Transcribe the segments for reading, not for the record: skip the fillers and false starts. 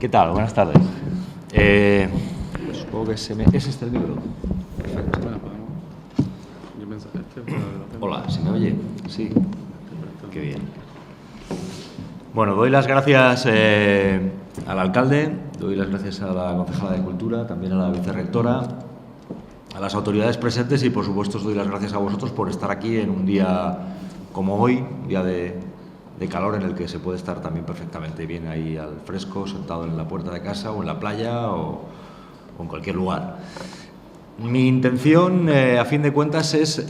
¿Qué tal? Buenas tardes. Pues supongo que ¿Es este el libro? Perfecto. Bueno, podemos. Yo pensaba Hola, ¿se me oye? Sí. Qué bien. Bueno, doy las gracias al alcalde, doy las gracias a la concejala de Cultura, también a la vicerrectora, a las autoridades presentes y, por supuesto, os doy las gracias a vosotros por estar aquí en un día como hoy, un día de calor en el que se puede estar también perfectamente bien ahí al fresco, sentado en la puerta de casa o en la playa o en cualquier lugar. Mi intención, a fin de cuentas, es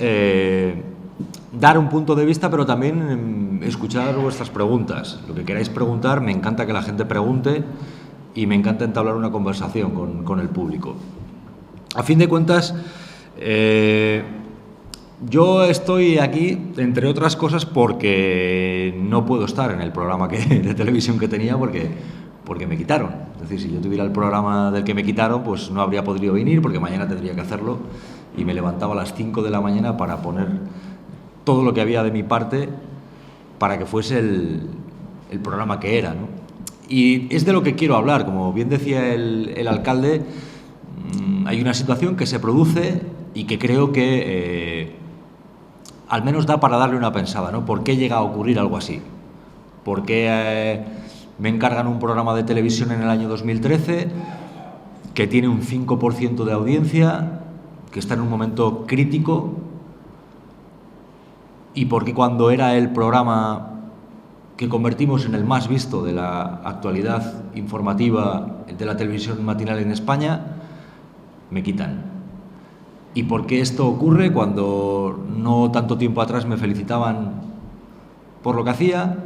dar un punto de vista, pero también escuchar vuestras preguntas. Lo que queráis preguntar, me encanta que la gente pregunte y me encanta entablar una conversación con el público. A fin de cuentas, yo estoy aquí, entre otras cosas, porque no puedo estar en el programa de televisión que tenía porque me quitaron. Es decir, si yo tuviera el programa del que me quitaron, pues no habría podido venir porque mañana tendría que hacerlo y me levantaba a las 5 de la mañana para poner todo lo que había de mi parte para que fuese el programa que era, ¿no? Y es de lo que quiero hablar. Como bien decía el alcalde, hay una situación que se produce y que creo que al menos da para darle una pensada, ¿no? ¿Por qué llega a ocurrir algo así? ¿Por qué me encargan un programa de televisión en el año 2013 que tiene un 5% de audiencia, que está en un momento crítico? ¿Y por qué cuando era el programa que convertimos en el más visto de la actualidad informativa de la televisión matinal en España, me quitan? ¿Y por qué esto ocurre cuando no tanto tiempo atrás me felicitaban por lo que hacía?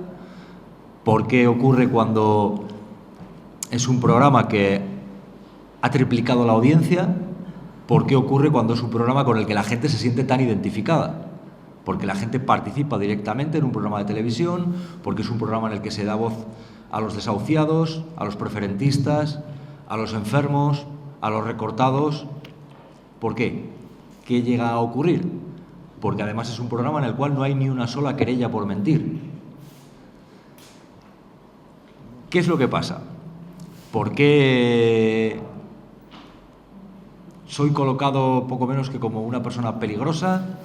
¿Por qué ocurre cuando es un programa que ha triplicado la audiencia? ¿Por qué ocurre cuando es un programa con el que la gente se siente tan identificada? Porque la gente participa directamente en un programa de televisión, porque es un programa en el que se da voz a los desahuciados, a los preferentistas, a los enfermos, a los recortados. ¿Por qué? ¿Qué llega a ocurrir? Porque además es un programa en el cual no hay ni una sola querella por mentir. ¿Qué es lo que pasa? ¿Por qué soy colocado poco menos que como una persona peligrosa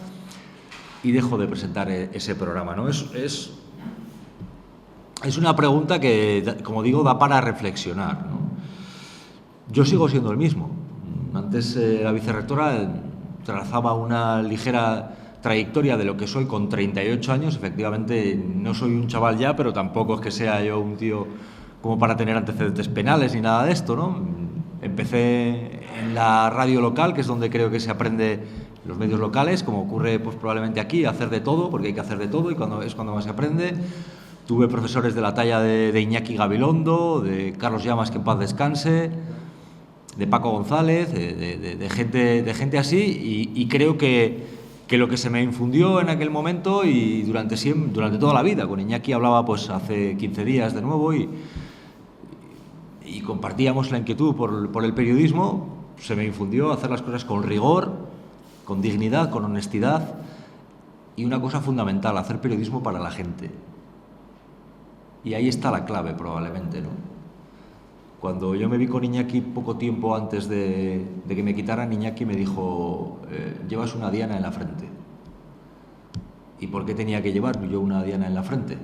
y dejo de presentar ese programa, ¿no? Es una pregunta que, como digo, da para reflexionar, ¿no? Yo sigo siendo el mismo. Antes la vicerrectora trazaba una ligera trayectoria de lo que soy con 38 años. Efectivamente, no soy un chaval ya, pero tampoco es que sea yo un tío como para tener antecedentes penales ni nada de esto, ¿no? Empecé en la radio local, que es donde creo que se aprende los medios locales, como ocurre pues probablemente aquí, a hacer de todo, porque hay que hacer de todo y cuando más se aprende. Tuve profesores de la talla de Iñaki Gabilondo, de Carlos Llamas, que en paz descanse, de Paco González, de gente así, y creo que lo que se me infundió en aquel momento y durante toda la vida. Con Iñaki hablaba pues hace 15 días de nuevo y compartíamos la inquietud por el periodismo. Se me infundió hacer las cosas con rigor, con dignidad, con honestidad y una cosa fundamental, hacer periodismo para la gente. Y ahí está la clave probablemente, ¿no? Cuando yo me vi con Iñaki poco tiempo antes de que me quitaran, Iñaki me dijo, llevas una diana en la frente. ¿Y por qué tenía que llevar yo una diana en la frente?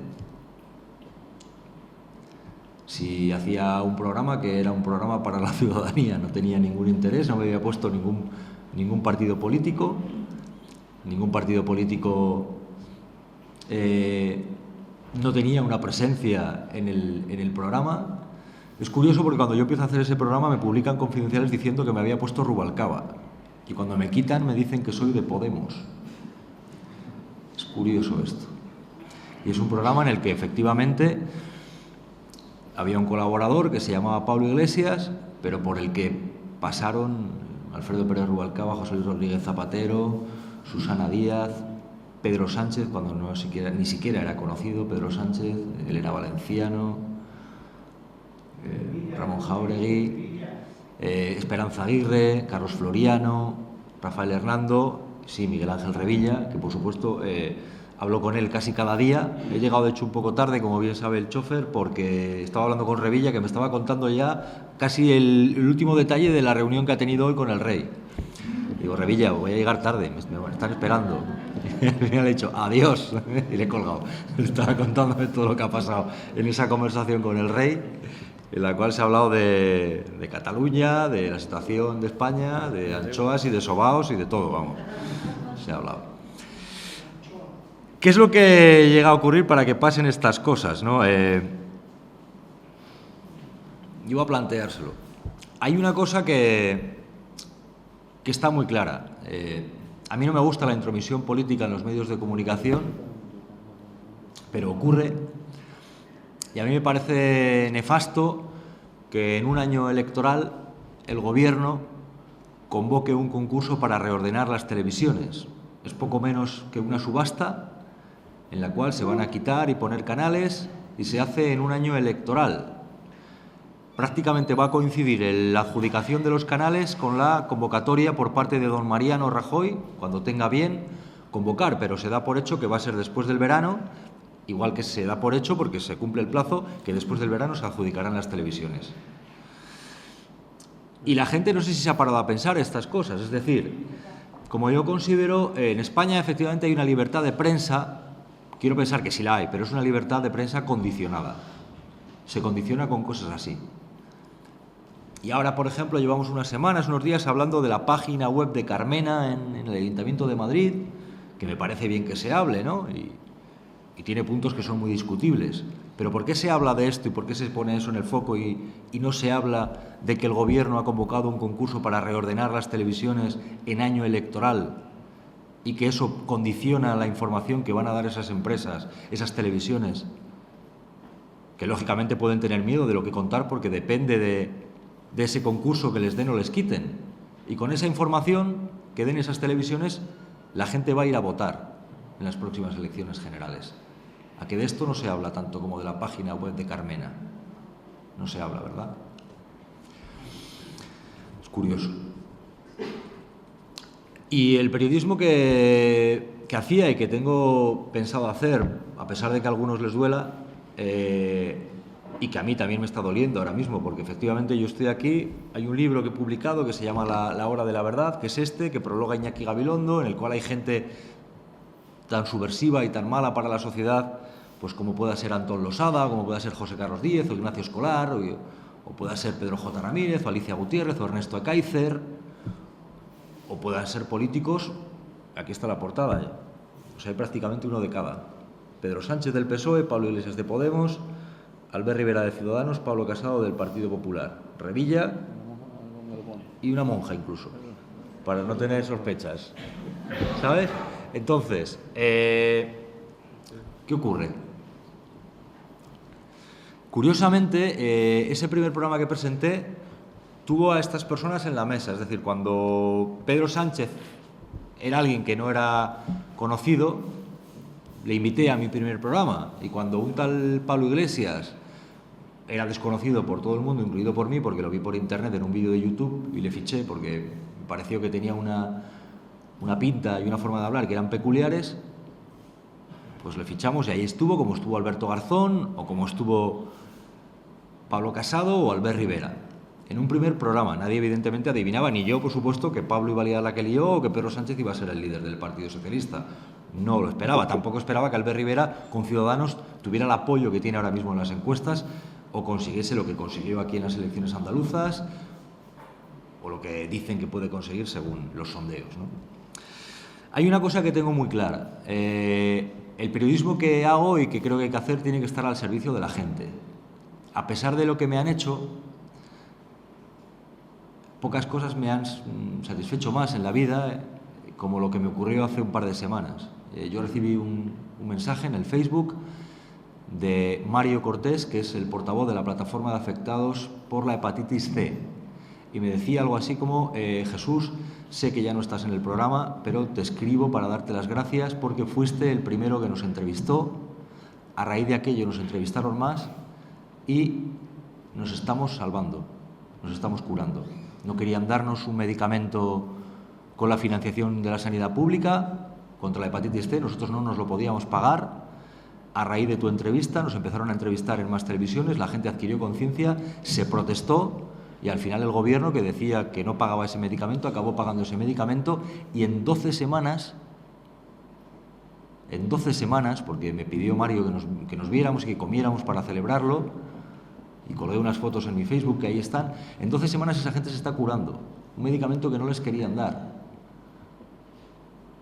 Si hacía un programa que era un programa para la ciudadanía, no tenía ningún interés, no me había puesto ningún partido político, no tenía una presencia en el programa. Es curioso porque cuando yo empiezo a hacer ese programa me publican confidenciales diciendo que me había puesto Rubalcaba y cuando me quitan me dicen que soy de Podemos. Es curioso esto. Y es un programa en el que efectivamente había un colaborador que se llamaba Pablo Iglesias, pero por el que pasaron Alfredo Pérez Rubalcaba, José Luis Rodríguez Zapatero, Susana Díaz, Pedro Sánchez, cuando ni siquiera era conocido Pedro Sánchez, Elena Valenciano, Ramón Jáuregui, Esperanza Aguirre, Carlos Floriano, Rafael Hernando, sí, Miguel Ángel Revilla, que por supuesto hablo con él casi cada día. He llegado, de hecho, un poco tarde, como bien sabe el chofer, porque estaba hablando con Revilla, que me estaba contando ya casi el último detalle de la reunión que ha tenido hoy con el rey. Digo, Revilla, voy a llegar tarde, me están esperando. Y al final le he dicho, adiós, y le he colgado. Estaba contándome todo lo que ha pasado en esa conversación con el rey, en la cual se ha hablado de Cataluña, de la situación de España, de anchoas y de sobaos y de todo, vamos. Se ha hablado. ¿Qué es lo que llega a ocurrir para que pasen estas cosas, no? Yo voy a planteárselo. Hay una cosa que está muy clara. A mí no me gusta la intromisión política en los medios de comunicación, pero ocurre. Y a mí me parece nefasto que en un año electoral el Gobierno convoque un concurso para reordenar las televisiones. Es poco menos que una subasta en la cual se van a quitar y poner canales, y se hace en un año electoral. Prácticamente va a coincidir la adjudicación de los canales con la convocatoria por parte de don Mariano Rajoy, cuando tenga bien convocar, pero se da por hecho que va a ser después del verano, igual que se da por hecho, porque se cumple el plazo, que después del verano se adjudicarán las televisiones. Y la gente no sé si se ha parado a pensar estas cosas. Es decir, como yo considero, en España efectivamente hay una libertad de prensa. Quiero pensar que sí la hay, pero es una libertad de prensa condicionada. Se condiciona con cosas así. Y ahora, por ejemplo, llevamos unos días hablando de la página web de Carmena en el Ayuntamiento de Madrid, que me parece bien que se hable, ¿no? Y tiene puntos que son muy discutibles. Pero ¿por qué se habla de esto y por qué se pone eso en el foco y no se habla de que el Gobierno ha convocado un concurso para reordenar las televisiones en año electoral y que eso condiciona la información que van a dar esas empresas, esas televisiones, que lógicamente pueden tener miedo de lo que contar porque depende de ese concurso que les den o les quiten? Y con esa información que den esas televisiones, la gente va a ir a votar en las próximas elecciones generales. A que de esto no se habla tanto como de la página web de Carmena. No se habla, ¿verdad? Es curioso. Y el periodismo que hacía y que tengo pensado hacer, a pesar de que a algunos les duela, y que a mí también me está doliendo ahora mismo, porque efectivamente yo estoy aquí, hay un libro que he publicado que se llama La hora de la verdad, que es que prologa Iñaki Gabilondo, en el cual hay gente tan subversiva y tan mala para la sociedad, pues como pueda ser Antón Losada, como pueda ser José Carlos Díez, o Ignacio Escolar, o pueda ser Pedro J. Ramírez, o Alicia Gutiérrez, o Ernesto Ekaizer, o puedan ser políticos. Aquí está la portada, o sea, hay prácticamente uno de cada. Pedro Sánchez del PSOE, Pablo Iglesias de Podemos, Albert Rivera de Ciudadanos, Pablo Casado del Partido Popular, Revilla y una monja incluso, para no tener sospechas, ¿sabes? Entonces, ¿qué ocurre? Curiosamente, ese primer programa que presenté tuvo a estas personas en la mesa. Es decir, cuando Pedro Sánchez era alguien que no era conocido, le invité a mi primer programa. Y cuando un tal Pablo Iglesias era desconocido por todo el mundo, incluido por mí, porque lo vi por internet en un vídeo de YouTube y le fiché porque me pareció que tenía una pinta y una forma de hablar que eran peculiares, pues le fichamos y ahí estuvo, como estuvo Alberto Garzón o como estuvo Pablo Casado o Albert Rivera. En un primer programa nadie evidentemente adivinaba, ni yo por supuesto, que Pablo iba a liar la que lió o que Pedro Sánchez iba a ser el líder del Partido Socialista. No lo esperaba. Tampoco esperaba que Albert Rivera con Ciudadanos tuviera el apoyo que tiene ahora mismo en las encuestas o consiguiese lo que consiguió aquí en las elecciones andaluzas o lo que dicen que puede conseguir según los sondeos, ¿no? Hay una cosa que tengo muy clara. El periodismo que hago y que creo que hay que hacer tiene que estar al servicio de la gente. A pesar de lo que me han hecho, pocas cosas me han satisfecho más en la vida como lo que me ocurrió hace un par de semanas. Yo recibí un mensaje en el Facebook de Mario Cortés, que es el portavoz de la plataforma de afectados por la hepatitis C, y me decía algo así como: Jesús, sé que ya no estás en el programa, pero te escribo para darte las gracias porque fuiste el primero que nos entrevistó. A raíz de aquello nos entrevistaron más y nos estamos salvando, nos estamos curando. No querían darnos un medicamento con la financiación de la sanidad pública contra la hepatitis C, nosotros no nos lo podíamos pagar. A raíz de tu entrevista nos empezaron a entrevistar en más televisiones, la gente adquirió conciencia, se protestó y al final el gobierno, que decía que no pagaba ese medicamento, acabó pagando ese medicamento y en 12 semanas, porque me pidió Mario que nos viéramos y que comiéramos para celebrarlo, y colgué unas fotos en mi Facebook que ahí están, en 12 semanas esa gente se está curando, un medicamento que no les querían dar.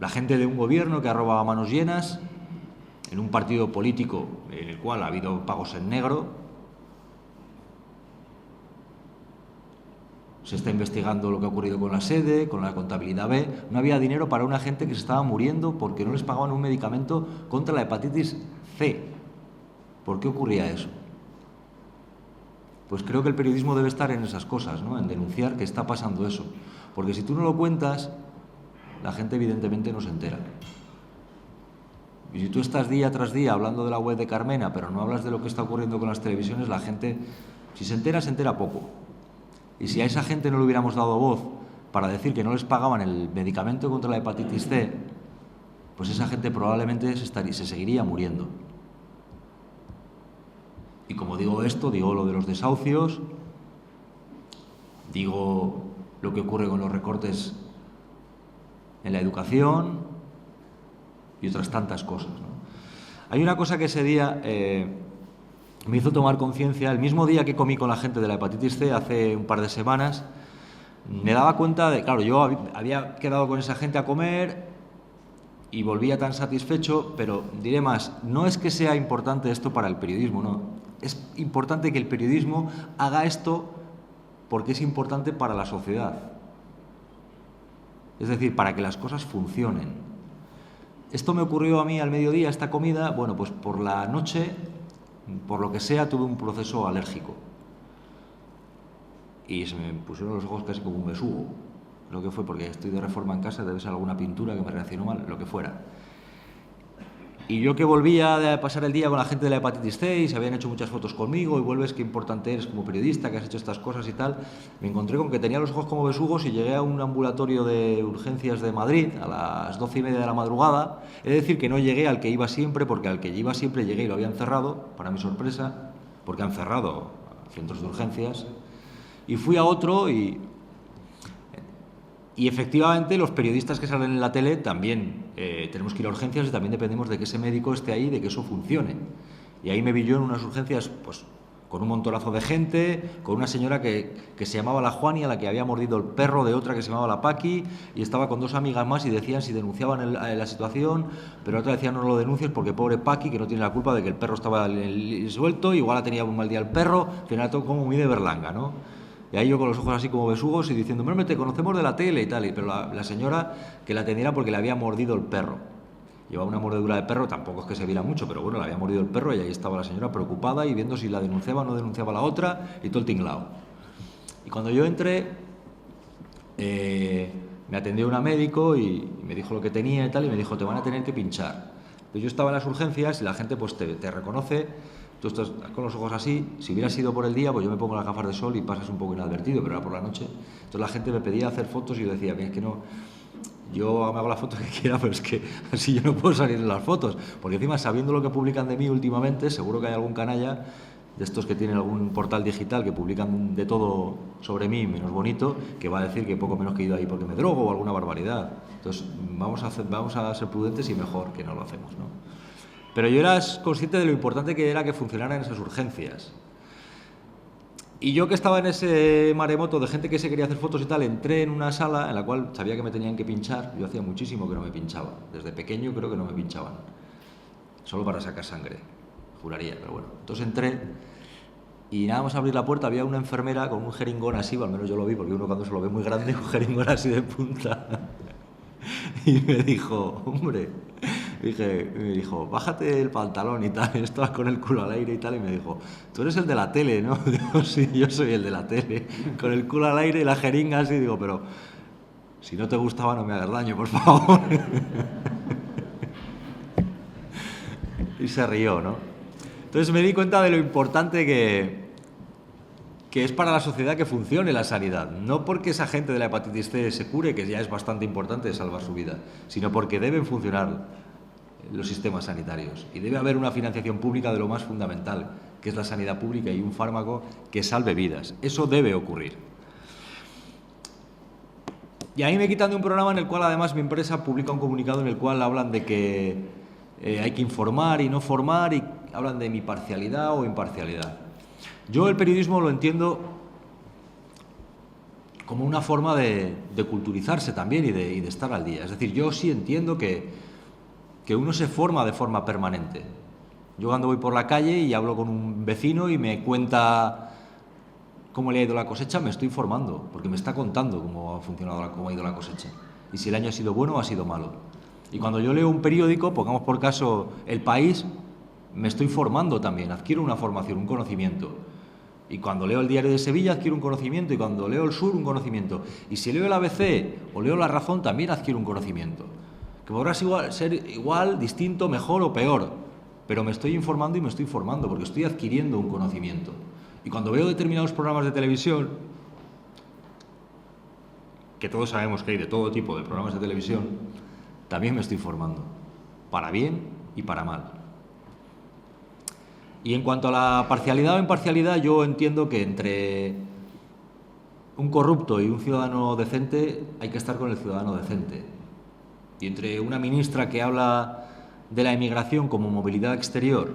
La gente de un gobierno que ha robado a manos llenas, en un partido político en el cual ha habido pagos en negro, se está investigando lo que ha ocurrido con la sede, con la contabilidad B, no había dinero para una gente que se estaba muriendo porque no les pagaban un medicamento contra la hepatitis C. ¿Por qué ocurría eso? Pues creo que el periodismo debe estar en esas cosas, ¿no? En denunciar que está pasando eso. Porque si tú no lo cuentas, la gente evidentemente no se entera. Y si tú estás día tras día hablando de la web de Carmena, pero no hablas de lo que está ocurriendo con las televisiones, la gente, si se entera poco. Y si a esa gente no le hubiéramos dado voz para decir que no les pagaban el medicamento contra la hepatitis C, pues esa gente probablemente se seguiría muriendo. Y como digo esto, digo lo de los desahucios, digo lo que ocurre con los recortes en la educación y otras tantas cosas, ¿no? Hay una cosa que ese día me hizo tomar conciencia. El mismo día que comí con la gente de la hepatitis C, hace un par de semanas, me daba cuenta de, claro, yo había quedado con esa gente a comer y volvía tan satisfecho, pero diré más, no es que sea importante esto para el periodismo, no, es importante que el periodismo haga esto porque es importante para la sociedad. Es decir, para que las cosas funcionen. Esto me ocurrió a mí al mediodía, esta comida, bueno, pues por la noche, por lo que sea, tuve un proceso alérgico. Y se me pusieron los ojos casi como un besugo. Creo que fue porque estoy de reforma en casa, debe ser alguna pintura que me reaccionó mal, lo que fuera. Y yo que volvía de pasar el día con la gente de la hepatitis C y se habían hecho muchas fotos conmigo y vuelves, qué importante eres como periodista, que has hecho estas cosas y tal, me encontré con que tenía los ojos como besugos y llegué a un ambulatorio de urgencias de Madrid a las 12:30 de la madrugada. Es decir, que no llegué al que iba siempre, porque al que iba siempre llegué y lo habían cerrado, para mi sorpresa, porque han cerrado centros de urgencias. Y fui a otro y efectivamente los periodistas que salen en la tele también tenemos que ir a urgencias y también dependemos de que ese médico esté ahí, de que eso funcione. Y ahí me vi yo en unas urgencias pues con un montonazo de gente, con una señora que se llamaba la Juani, a la que había mordido el perro de otra que se llamaba la Paqui, y estaba con dos amigas más y decían si denunciaban la situación, pero otra decía no lo denuncies porque pobre Paqui, que no tiene la culpa de que el perro estaba suelto, igual ha tenido un mal día el perro, al final todo como muy de Berlanga, ¿no? Y ahí yo con los ojos así como besugos y diciendo, bueno, te conocemos de la tele y tal, pero la señora que la atendiera porque le había mordido el perro. Llevaba una mordedura de perro, tampoco es que se viera mucho, pero bueno, le había mordido el perro y ahí estaba la señora preocupada y viendo si la denunciaba o no denunciaba la otra y todo el tinglao. Y cuando yo entré, me atendió una médico y me dijo lo que tenía y tal, y me dijo, te van a tener que pinchar. Entonces yo estaba en las urgencias y la gente pues te reconoce, tú estás con los ojos así, si hubiera sido por el día, pues yo me pongo las gafas de sol y pasas un poco inadvertido, pero era por la noche. Entonces la gente me pedía hacer fotos y yo decía, es que no, yo me hago la foto que quiera, pero es que así yo no puedo salir en las fotos, porque encima sabiendo lo que publican de mí últimamente, seguro que hay algún canalla de estos que tienen algún portal digital que publican de todo sobre mí, menos bonito, que va a decir que poco menos que he ido ahí porque me drogo o alguna barbaridad. Entonces vamos a ser prudentes y mejor que no lo hacemos, ¿no? Pero yo era consciente de lo importante que era que funcionaran esas urgencias. Y yo que estaba en ese maremoto de gente que se quería hacer fotos y tal, entré en una sala en la cual sabía que me tenían que pinchar. Yo hacía muchísimo que no me pinchaba. Desde pequeño creo que no me pinchaban. Solo para sacar sangre, juraría, pero bueno. Entonces entré y nada más abrir la puerta había una enfermera con un jeringón así, al menos yo lo vi, porque uno cuando se lo ve muy grande, un jeringón así de punta. Y me dijo, hombre, me dijo, bájate el pantalón y tal, estaba con el culo al aire y tal, y me dijo, tú eres el de la tele, ¿no? Digo, sí, yo soy el de la tele, con el culo al aire y la jeringa así, digo, pero si no te gustaba no me hagas daño, por favor. Y se rió, ¿no? Entonces me di cuenta de lo importante que que es para la sociedad que funcione la sanidad, no porque esa gente de la hepatitis C se cure, que ya es bastante importante salvar su vida, sino porque deben funcionar los sistemas sanitarios y debe haber una financiación pública de lo más fundamental, que es la sanidad pública y un fármaco que salve vidas. Eso debe ocurrir. Y ahí me quitan de un programa en el cual además mi empresa publica un comunicado en el cual hablan de que hay que informar y no formar y hablan de mi parcialidad o imparcialidad. Yo el periodismo lo entiendo como una forma de culturizarse también y de estar al día. Es decir, yo sí entiendo que uno se forma de forma permanente. Yo cuando voy por la calle y hablo con un vecino y me cuenta cómo le ha ido la cosecha, me estoy formando, porque me está contando cómo ha funcionado, cómo ha ido la cosecha. Y si el año ha sido bueno o ha sido malo. Y cuando yo leo un periódico, pongamos por caso El País, me estoy formando también, adquiero una formación, un conocimiento. Y cuando leo el Diario de Sevilla adquiero un conocimiento, y cuando leo El Sur un conocimiento. Y si leo el ABC o leo La Razón también adquiero un conocimiento. Que podrá ser igual, distinto, mejor o peor, pero me estoy informando y me estoy formando porque estoy adquiriendo un conocimiento. Y cuando veo determinados programas de televisión, que todos sabemos que hay de todo tipo de programas de televisión, también me estoy formando, para bien y para mal. Y en cuanto a la parcialidad o imparcialidad, yo entiendo que entre un corrupto y un ciudadano decente hay que estar con el ciudadano decente. Y entre una ministra que habla de la emigración como movilidad exterior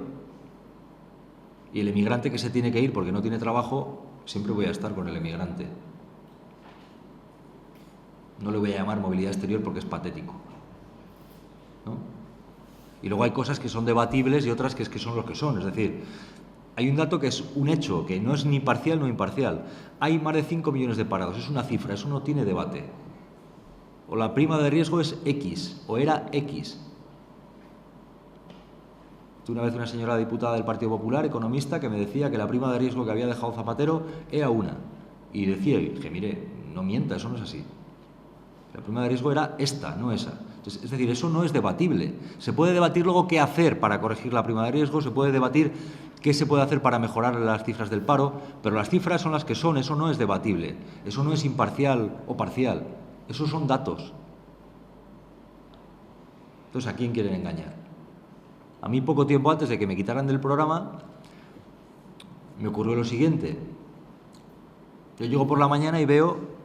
y el emigrante que se tiene que ir porque no tiene trabajo, siempre voy a estar con el emigrante. No le voy a llamar movilidad exterior porque es patético, ¿no? Y luego hay cosas que son debatibles y otras que son lo que son. Es decir, hay un dato que es un hecho, que no es ni parcial ni imparcial. Hay más de 5 millones de parados, es una cifra, eso no tiene debate. O la prima de riesgo es X, o era X. Tuve una vez una señora diputada del Partido Popular, economista, que me decía que la prima de riesgo que había dejado Zapatero era una. Y decía, y dije, mire, no mienta, eso no es así. La prima de riesgo era esta, no esa. Entonces, es decir, eso no es debatible. Se puede debatir luego qué hacer para corregir la prima de riesgo, se puede debatir qué se puede hacer para mejorar las cifras del paro, pero las cifras son las que son, eso no es debatible, eso no es imparcial o parcial, esos son datos. Entonces, ¿a quién quieren engañar? A mí, poco tiempo antes de que me quitaran del programa, me ocurrió lo siguiente. Yo llego por la mañana y veo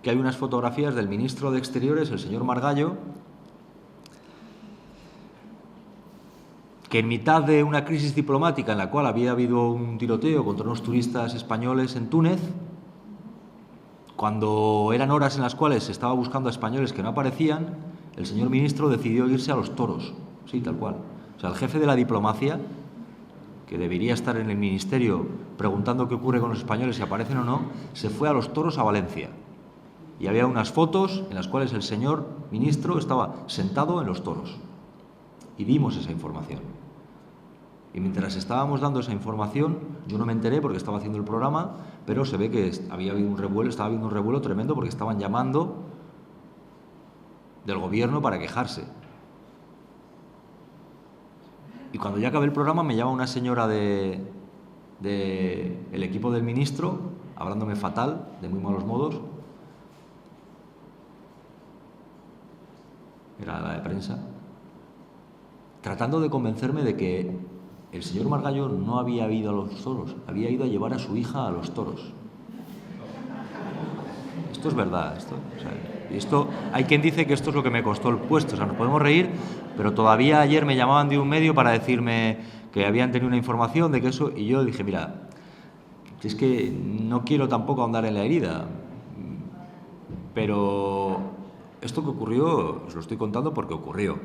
que hay unas fotografías del ministro de Exteriores, el señor Margallo, que en mitad de una crisis diplomática en la cual había habido un tiroteo contra unos turistas españoles en Túnez, cuando eran horas en las cuales se estaba buscando a españoles que no aparecían, el señor ministro decidió irse a los toros, sí, tal cual. O sea, el jefe de la diplomacia, que debería estar en el ministerio preguntando qué ocurre con los españoles, si aparecen o no, se fue a los toros a Valencia. Y había unas fotos en las cuales el señor ministro estaba sentado en los toros. Y dimos esa información. Y mientras estábamos dando esa información, yo no me enteré porque estaba haciendo el programa, pero se ve que había habido un revuelo, estaba habiendo un revuelo tremendo porque estaban llamando del gobierno para quejarse. Y cuando ya acabé el programa me llama una señora del equipo del ministro, hablándome fatal, de muy malos modos. Era la de prensa, tratando de convencerme de que el señor Margallo no había ido a los toros, había ido a llevar a su hija a los toros. Esto es verdad, esto hay quien dice que esto es lo que me costó el puesto, o sea, nos podemos reír, pero todavía ayer me llamaban de un medio para decirme que habían tenido una información de que eso, y yo dije, mira, es que no quiero tampoco ahondar en la herida, pero esto que ocurrió, os lo estoy contando porque ocurrió.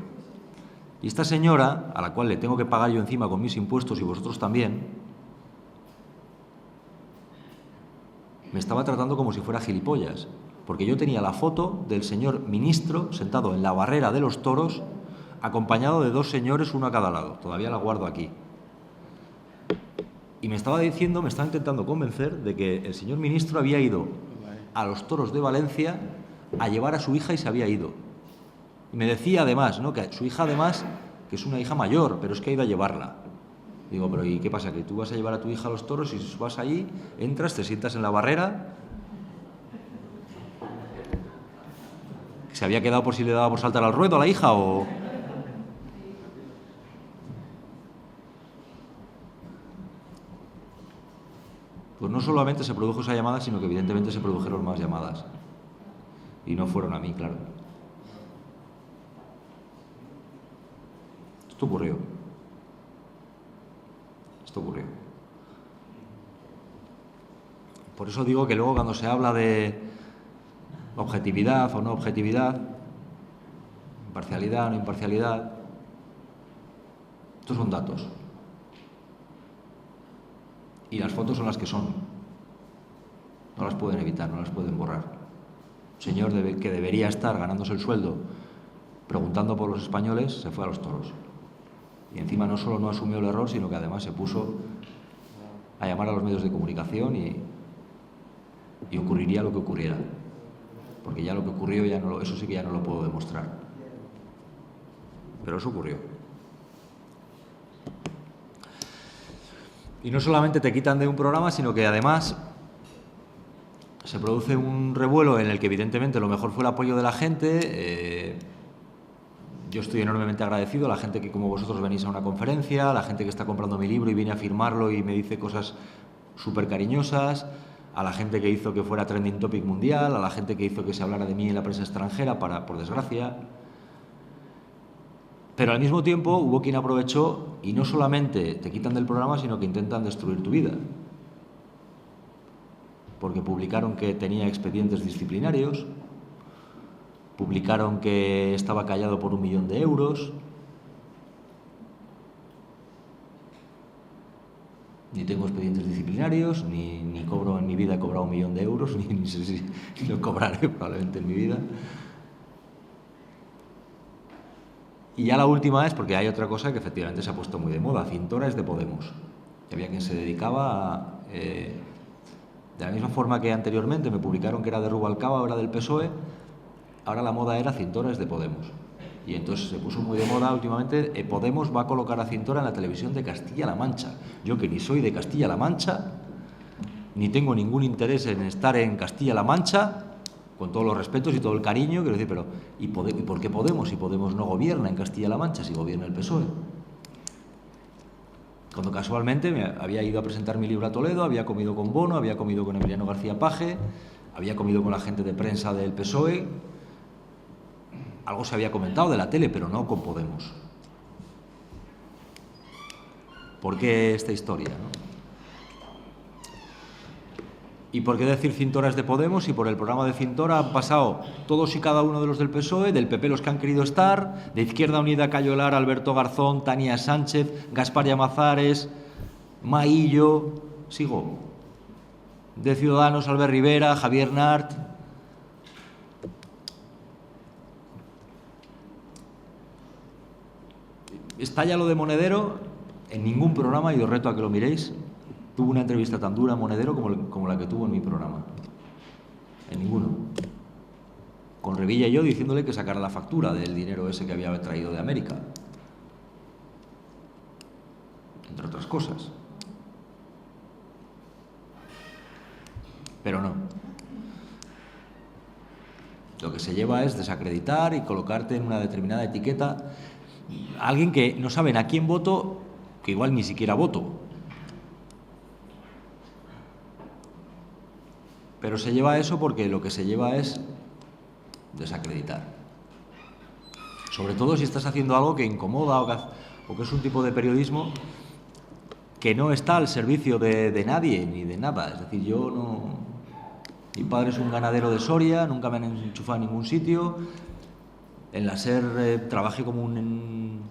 Y esta señora, a la cual le tengo que pagar yo encima con mis impuestos y vosotros también, me estaba tratando como si fuera gilipollas, porque yo tenía la foto del señor ministro sentado en la barrera de los toros, acompañado de 2 señores, uno a cada lado. Todavía la guardo aquí. Y me estaba intentando convencer de que el señor ministro había ido a los toros de Valencia a llevar a su hija y se había ido. Y me decía además, ¿no?, que su hija además, que es una hija mayor, pero es que ha ido a llevarla. Digo, pero ¿y qué pasa? ¿Que tú vas a llevar a tu hija a los toros y vas ahí, entras, te sientas en la barrera? ¿Se había quedado por si le daba por saltar al ruedo a la hija o...? Pues no solamente se produjo esa llamada, sino que evidentemente se produjeron más llamadas. Y no fueron a mí, claro. Esto ocurrió. Por eso digo que luego cuando se habla de objetividad o no objetividad, imparcialidad o no imparcialidad, estos son datos. Y las fotos son las que son. No las pueden evitar, no las pueden borrar. Un señor que debería estar ganándose el sueldo preguntando por los españoles se fue a los toros. Y encima no solo no asumió el error, sino que además se puso a llamar a los medios de comunicación y ocurriría lo que ocurriera. Porque ya lo que ocurrió, eso sí que ya no lo puedo demostrar. Pero eso ocurrió. Y no solamente te quitan de un programa, sino que además se produce un revuelo en el que evidentemente lo mejor fue el apoyo de la gente. Yo estoy enormemente agradecido a la gente que como vosotros venís a una conferencia, a la gente que está comprando mi libro y viene a firmarlo y me dice cosas súper cariñosas, a la gente que hizo que fuera trending topic mundial, a la gente que hizo que se hablara de mí en la prensa extranjera, por desgracia. Pero al mismo tiempo hubo quien aprovechó y no solamente te quitan del programa, sino que intentan destruir tu vida. Porque publicaron que tenía expedientes disciplinarios, publicaron que estaba callado por 1 millón de euros. Ni tengo expedientes disciplinarios, ni cobro en mi vida, he cobrado 1 millón de euros, ni sé si lo cobraré probablemente en mi vida. Y ya la última es, porque hay otra cosa que efectivamente se ha puesto muy de moda, Cintora es de Podemos. Había quien se dedicaba a... de la misma forma que anteriormente me publicaron que era de Rubalcaba o era del PSOE, ahora la moda era Cintora es de Podemos. Y entonces se puso muy de moda últimamente, Podemos va a colocar a Cintora en la televisión de Castilla-La Mancha. Yo que ni soy de Castilla-La Mancha, ni tengo ningún interés en estar en Castilla-La Mancha, con todos los respetos y todo el cariño, quiero decir, pero ¿y por qué Podemos? Si Podemos no gobierna en Castilla-La Mancha, si gobierna el PSOE. Cuando casualmente me había ido a presentar mi libro a Toledo, había comido con Bono, había comido con Emiliano García Paje, había comido con la gente de prensa del PSOE. Algo se había comentado de la tele, pero no con Podemos. ¿Por qué esta historia, no? ¿Y por qué decir Cintora es de Podemos? Y por el programa de Cintora han pasado todos y cada uno de los del PSOE, del PP los que han querido estar, de Izquierda Unida Cayo Lara, Alberto Garzón, Tania Sánchez, Gaspar Llamazares, Maillo, sigo, de Ciudadanos Albert Rivera, Javier Nart. Estalla lo de Monedero, en ningún programa, y os reto a que lo miréis, tuvo una entrevista tan dura a Monedero como la que tuvo en mi programa. En ninguno. Con Revilla y yo diciéndole que sacara la factura del dinero ese que había traído de América. Entre otras cosas. Pero no. Lo que se lleva es desacreditar y colocarte en una determinada etiqueta a alguien que no saben a quién voto, que igual ni siquiera voto. Pero se lleva eso porque lo que se lleva es desacreditar. Sobre todo si estás haciendo algo que incomoda o que es un tipo de periodismo que no está al servicio de nadie ni de nada. Es decir, yo no... Mi padre es un ganadero de Soria, nunca me han enchufado en ningún sitio. En la SER trabajé como un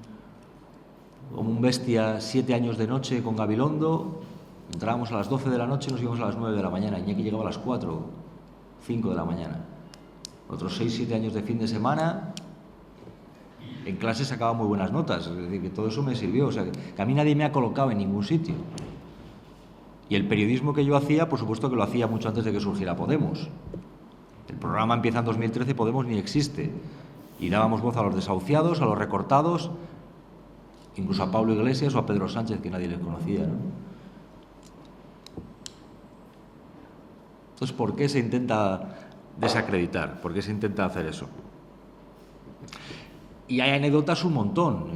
bestia 7 años de noche con Gabilondo. Entrábamos a las 12 de la noche y nos íbamos a las 9 de la mañana. Iñaki llegaba a las 4, 5 de la mañana. Otros 6, 7 años de fin de semana. En clase sacaba muy buenas notas. Es decir, que todo eso me sirvió. O sea, que a mí nadie me ha colocado en ningún sitio. Y el periodismo que yo hacía, por supuesto que lo hacía mucho antes de que surgiera Podemos. El programa empieza en 2013, Podemos ni existe. Y dábamos voz a los desahuciados, a los recortados incluso a Pablo Iglesias o a Pedro Sánchez, que nadie les conocía, ¿no? Entonces, ¿por qué se intenta desacreditar? ¿Por qué se intenta hacer eso? Y hay anécdotas un montón.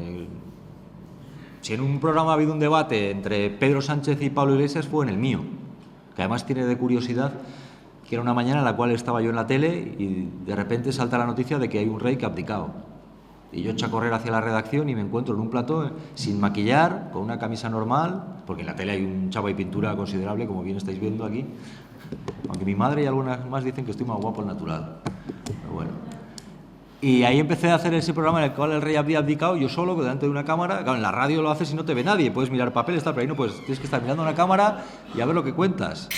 Si en un programa ha habido un debate entre Pedro Sánchez y Pablo Iglesias, fue en el mío, que además tiene de curiosidad que era una mañana en la cual estaba yo en la tele y de repente salta la noticia de que hay un rey que ha abdicado. Y yo echo a correr hacia la redacción y me encuentro en un plató sin maquillar, con una camisa normal, porque en la tele hay un chapa y pintura considerable, como bien estáis viendo aquí. Aunque mi madre y algunas más dicen que estoy más guapo al natural. Pero bueno. Y ahí empecé a hacer ese programa en el cual el rey había abdicado, yo solo, delante de una cámara. Claro, en la radio lo haces y no te ve nadie, puedes mirar papeles, tal, pero ahí no puedes, tienes que estar mirando una cámara y a ver lo que cuentas.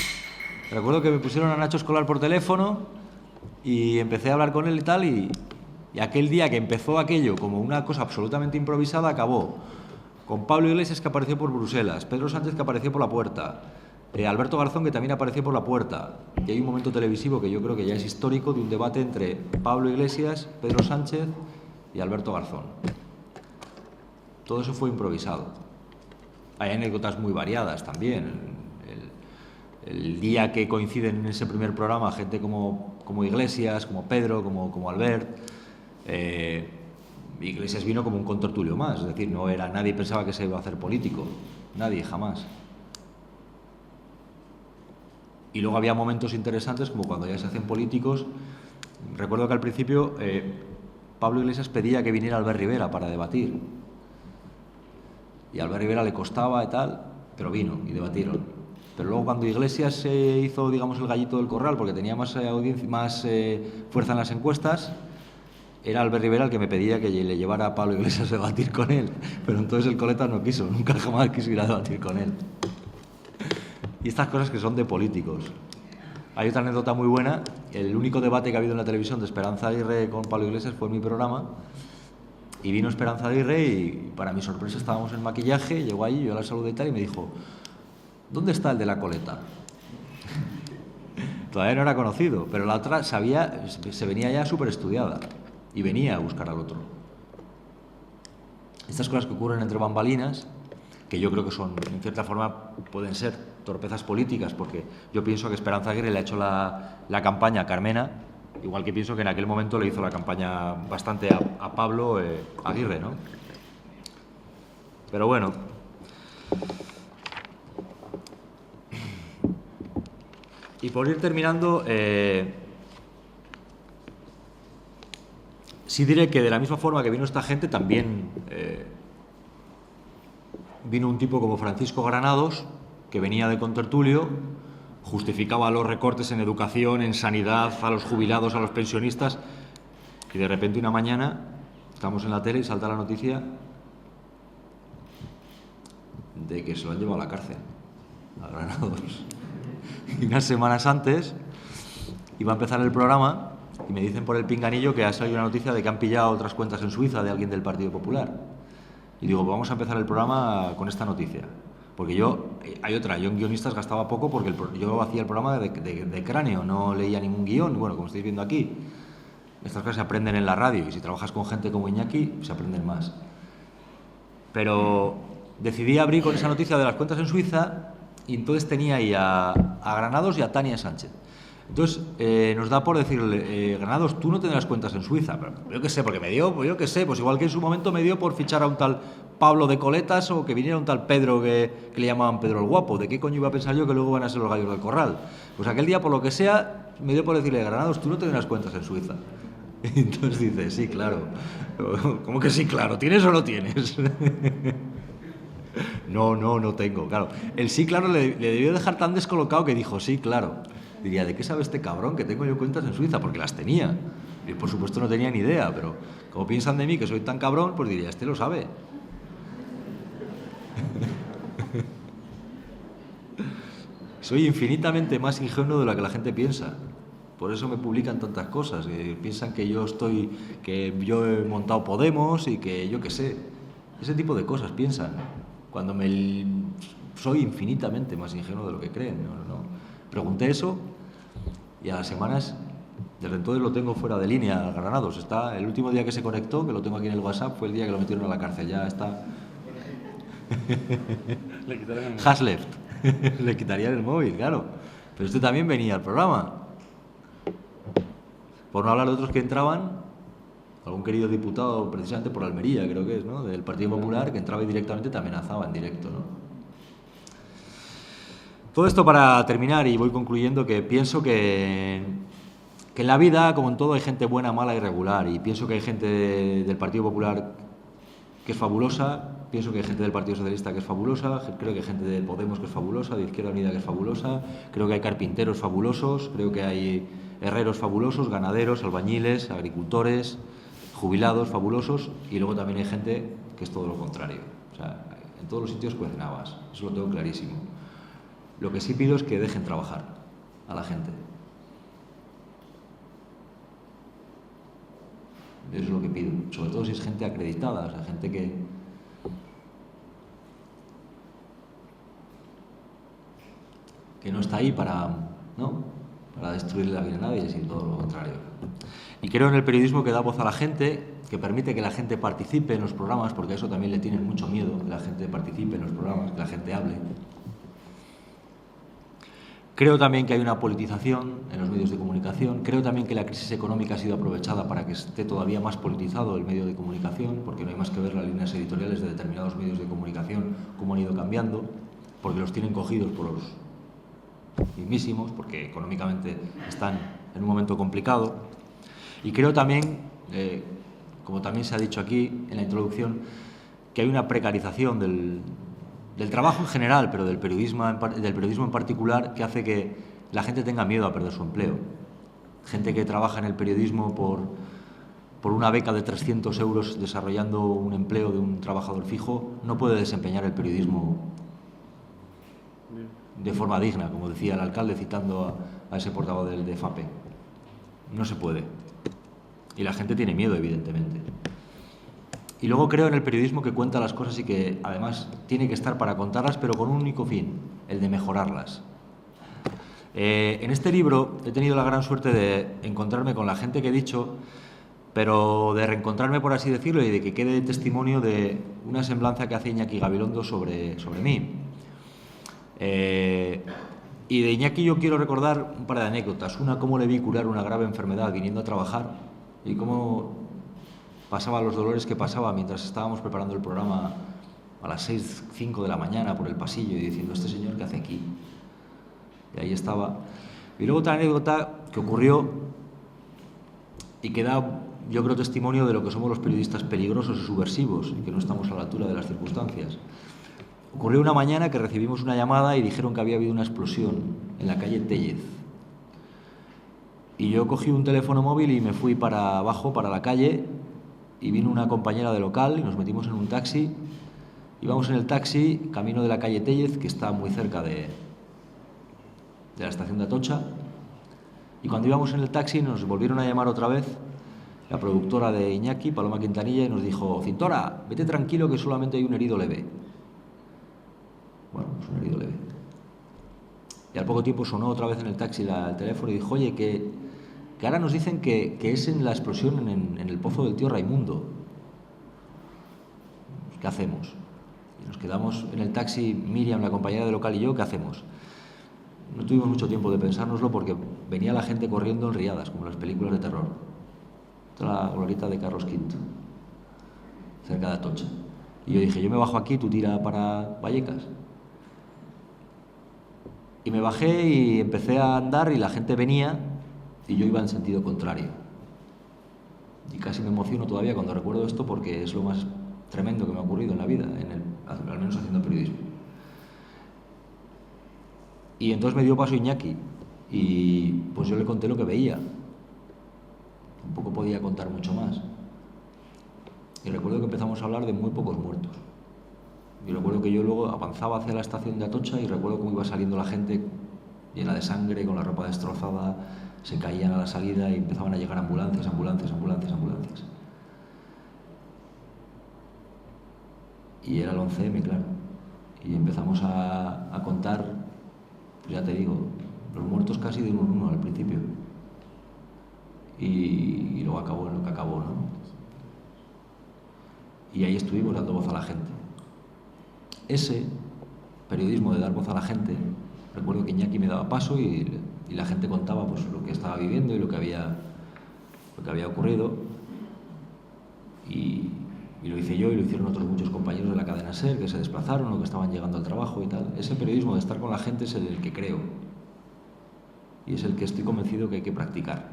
Recuerdo que me pusieron a Nacho Escolar por teléfono y empecé a hablar con él y tal, y aquel día que empezó aquello como una cosa absolutamente improvisada, acabó con Pablo Iglesias, que apareció por Bruselas, Pedro Sánchez, que apareció por la puerta, Alberto Garzón, que también apareció por la puerta. Y hay un momento televisivo que yo creo que ya es histórico, de un debate entre Pablo Iglesias, Pedro Sánchez y Alberto Garzón. Todo eso fue improvisado. Hay anécdotas muy variadas también. El día que coinciden en ese primer programa gente como Iglesias, como Pedro, como Albert, Iglesias vino como un contertulio más, es decir, no era, nadie pensaba que se iba a hacer político, nadie, jamás. Y luego había momentos interesantes, como cuando ya se hacen políticos. Recuerdo que al principio Pablo Iglesias pedía que viniera Albert Rivera para debatir. Y a Albert Rivera le costaba y tal, pero vino y debatieron. Pero luego cuando Iglesias se hizo, digamos, el gallito del corral, porque tenía más audiencia, más fuerza en las encuestas, era Albert Rivera el que me pedía que le llevara a Pablo Iglesias a debatir con él. Pero entonces el Coletas no quiso, nunca jamás quiso ir a debatir con él. Y estas cosas que son de políticos. Hay otra anécdota muy buena. El único debate que ha habido en la televisión de Esperanza Aguirre con Pablo Iglesias fue en mi programa. Y vino Esperanza Aguirre y, para mi sorpresa, estábamos en maquillaje. Llegó allí, yo la saludé y tal, y me dijo: ¿dónde está el de la coleta? Todavía no era conocido, pero la otra sabía, se venía ya súper estudiada y venía a buscar al otro. Estas cosas que ocurren entre bambalinas, que yo creo que son, en cierta forma, pueden ser torpezas políticas, porque yo pienso que Esperanza Aguirre le ha hecho la campaña a Carmena, igual que pienso que en aquel momento le hizo la campaña bastante a Pablo Aguirre, ¿no? Pero bueno. Y por ir terminando, sí diré que de la misma forma que vino esta gente, también vino un tipo como Francisco Granados, que venía de contertulio, justificaba los recortes en educación, en sanidad, a los jubilados, a los pensionistas, y de repente una mañana estamos en la tele y salta la noticia de que se lo han llevado a la cárcel, a Granados. Y unas semanas antes iba a empezar el programa y me dicen por el pinganillo que ha salido una noticia de que han pillado otras cuentas en Suiza de alguien del Partido Popular. Y digo, pues vamos a empezar el programa con esta noticia. Porque yo en guionistas gastaba poco, porque yo hacía el programa de cráneo, no leía ningún guión. Bueno, como estáis viendo aquí, estas cosas se aprenden en la radio, y si trabajas con gente como Iñaki, se aprenden más. Pero decidí abrir con esa noticia de las cuentas en Suiza, y entonces tenía ahí a Granados y a Tania Sánchez. Entonces nos da por decirle, Granados, tú no tendrás cuentas en Suiza. Pero yo qué sé, porque me dio, pues yo qué sé, pues igual que en su momento me dio por fichar a un tal Pablo de Coletas, o que viniera un tal Pedro que le llamaban Pedro el Guapo. ¿De qué coño iba a pensar yo que luego van a ser los gallos del corral? Pues aquel día, por lo que sea, me dio por decirle, Granados, tú no tendrás cuentas en Suiza. Y entonces dice, sí, claro. ¿Cómo que sí, claro? ¿Tienes o no tienes? No tengo, claro. El sí, claro, le debió dejar tan descolocado que dijo, sí, claro. Diría, ¿de qué sabe este cabrón que tengo yo cuentas en Suiza? Porque las tenía. Y por supuesto no tenía ni idea, pero como piensan de mí que soy tan cabrón, pues diría, este lo sabe. Soy infinitamente más ingenuo de lo que la gente piensa. Por eso me publican tantas cosas. Que piensan que yo he montado Podemos y que yo qué sé. Ese tipo de cosas piensan. Cuando soy infinitamente más ingenuo de lo que creen. No. Pregunté eso y a las semanas, desde entonces lo tengo fuera de línea, Granados. El último día que se conectó, que lo tengo aquí en el WhatsApp, fue el día que lo metieron a la cárcel. Ya está Le quitaron el móvil. Has left. Le quitarían el móvil, claro. Pero usted también venía al programa. Por no hablar de otros que entraban, algún querido diputado, precisamente por Almería, creo que es, ¿no? Del Partido Popular, que entraba y directamente te amenazaba en directo, ¿no? Todo esto para terminar, y voy concluyendo, que pienso que en la vida, como en todo, hay gente buena, mala y regular. Y pienso que hay gente del Partido Popular que es fabulosa, pienso que hay gente del Partido Socialista que es fabulosa, creo que hay gente de Podemos que es fabulosa, de Izquierda Unida que es fabulosa, creo que hay carpinteros fabulosos, creo que hay herreros fabulosos, ganaderos, albañiles, agricultores, jubilados fabulosos, y luego también hay gente que es todo lo contrario. O sea, en todos los sitios cuecen habas, eso lo tengo clarísimo. Lo que sí pido es que dejen trabajar a la gente. Eso es lo que pido, sobre todo si es gente acreditada, o sea, gente que no está ahí para destruir la vida a nadie, sino todo lo contrario. Y creo en el periodismo que da voz a la gente, que permite que la gente participe en los programas, porque a eso también le tienen mucho miedo, que la gente participe en los programas, que la gente hable. Creo también que hay una politización en los medios de comunicación. Creo también que la crisis económica ha sido aprovechada para que esté todavía más politizado el medio de comunicación, porque no hay más que ver las líneas editoriales de determinados medios de comunicación, cómo han ido cambiando, porque los tienen cogidos por los mismísimos, porque económicamente están en un momento complicado. Y creo también, como también se ha dicho aquí en la introducción, que hay una precarización del trabajo en general, pero del periodismo en particular, que hace que la gente tenga miedo a perder su empleo. Gente que trabaja en el periodismo por una beca de 300 euros desarrollando un empleo de un trabajador fijo, no puede desempeñar el periodismo de forma digna, como decía el alcalde citando a ese portavoz de FAPE. No se puede. Y la gente tiene miedo, evidentemente. Y luego creo en el periodismo que cuenta las cosas y que además tiene que estar para contarlas, pero con un único fin, el de mejorarlas. En este libro he tenido la gran suerte de encontrarme con la gente que he dicho, pero de reencontrarme, por así decirlo, y de que quede testimonio de una semblanza que hace Iñaki Gabilondo sobre mí. Y de Iñaki yo quiero recordar un par de anécdotas. Una, cómo le vi curar una grave enfermedad viniendo a trabajar y cómo pasaba los dolores que pasaba mientras estábamos preparando el programa a las 6, 5 de la mañana por el pasillo y diciendo, ¿este señor qué hace aquí? Y ahí estaba. Y luego otra anécdota que ocurrió y que da, yo creo, testimonio de lo que somos los periodistas peligrosos y subversivos y que no estamos a la altura de las circunstancias. Ocurrió una mañana que recibimos una llamada y dijeron que había habido una explosión en la calle Téllez. Y yo cogí un teléfono móvil y me fui para abajo, para la calle, y vino una compañera de local y nos metimos en un taxi. Íbamos en el taxi, camino de la calle Téllez, que está muy cerca de la estación de Atocha, y cuando íbamos en el taxi nos volvieron a llamar otra vez la productora de Iñaki, Paloma Quintanilla, y nos dijo, Cintora, vete tranquilo que solamente hay un herido leve. Bueno, pues un herido leve. Y al poco tiempo sonó otra vez en el taxi el teléfono y dijo, oye, que ahora nos dicen que es en la explosión en el pozo del tío Raimundo. ¿Qué hacemos? Y nos quedamos en el taxi, Miriam, la compañera de local, y yo, ¿qué hacemos? No tuvimos mucho tiempo de pensárnoslo porque venía la gente corriendo en riadas, como en las películas de terror. Esta es la glorieta de Carlos V, cerca de Atocha. Y yo dije, yo me bajo aquí, tú tira para Vallecas. Y me bajé y empecé a andar y la gente venía y yo iba en sentido contrario. Y casi me emociono todavía cuando recuerdo esto porque es lo más tremendo que me ha ocurrido en la vida, al menos haciendo periodismo. Y entonces me dio paso Iñaki y pues yo le conté lo que veía. Tampoco podía contar mucho más. Y recuerdo que empezamos a hablar de muy pocos muertos. Y recuerdo que yo luego avanzaba hacia la estación de Atocha y recuerdo cómo iba saliendo la gente llena de sangre, con la ropa destrozada, se caían a la salida y empezaban a llegar ambulancias. Y era el 11M, claro. Y empezamos a contar, pues ya te digo, los muertos casi de uno en uno al principio. Y luego acabó en lo que acabó, ¿no? Y ahí estuvimos dando voz a la gente. ese periodismo de dar voz a la gente, recuerdo que Iñaki me daba paso y la gente contaba pues lo que estaba viviendo y lo que había ocurrido, y lo hice yo y lo hicieron otros muchos compañeros de la cadena SER que se desplazaron o que estaban llegando al trabajo y tal. Ese periodismo de estar con la gente es el que creo y es el que estoy convencido que hay que practicar,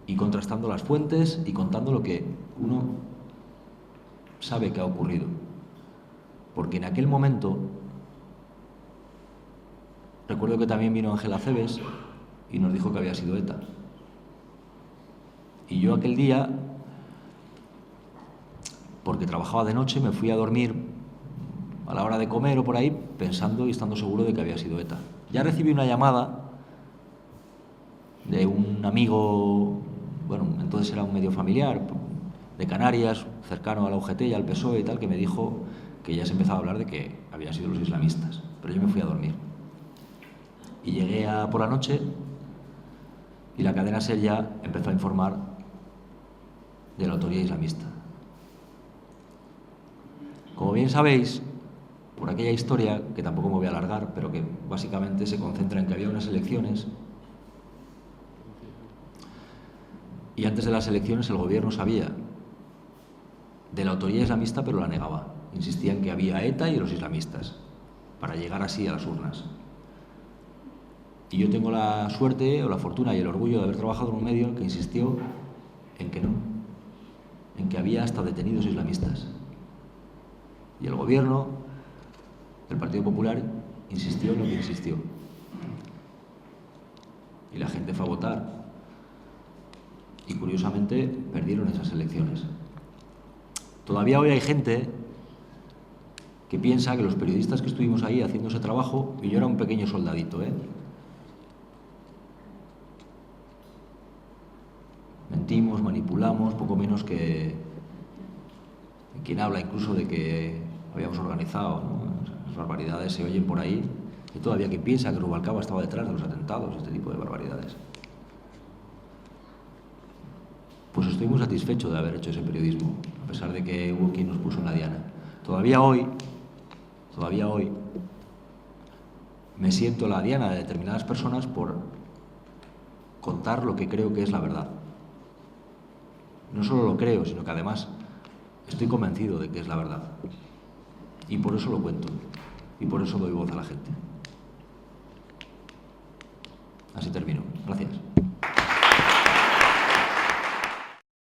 y contrastando las fuentes y contando lo que uno sabe que ha ocurrido, porque en aquel momento recuerdo que también vino Ángel Acebes y nos dijo que había sido ETA. Y yo aquel día, porque trabajaba de noche, me fui a dormir a la hora de comer o por ahí, pensando y estando seguro de que había sido ETA. Ya recibí una llamada de un amigo, bueno, entonces era un medio familiar, de Canarias, cercano a la UGT y al PSOE y tal, que me dijo que ya se empezaba a hablar de que habían sido los islamistas. Pero yo me fui a dormir. Y llegué por la noche y la cadena SER ya empezó a informar de la autoría islamista. Como bien sabéis, por aquella historia, que tampoco me voy a alargar, pero que básicamente se concentra en que había unas elecciones y antes de las elecciones el gobierno sabía de la autoría islamista, pero la negaba. Insistía en que había ETA y los islamistas, para llegar así a las urnas. Y yo tengo la suerte o la fortuna y el orgullo de haber trabajado en un medio que insistió en que no, en que había hasta detenidos islamistas. Y el gobierno del Partido Popular insistió en lo que insistió. Y la gente fue a votar. Y curiosamente perdieron esas elecciones. Todavía hoy hay gente que piensa que los periodistas que estuvimos ahí haciendo ese trabajo, y yo era un pequeño soldadito, mentimos, manipulamos, poco menos que quien habla incluso de que habíamos organizado, ¿no? Las barbaridades se oyen por ahí. Y todavía quien piensa que Rubalcaba estaba detrás de los atentados, este tipo de barbaridades. Pues estoy muy satisfecho de haber hecho ese periodismo, a pesar de que hubo quien nos puso en la diana. Todavía hoy, me siento la diana de determinadas personas por contar lo que creo que es la verdad. No solo lo creo, sino que además estoy convencido de que es la verdad. Y por eso lo cuento. Y por eso doy voz a la gente. Así termino. Gracias.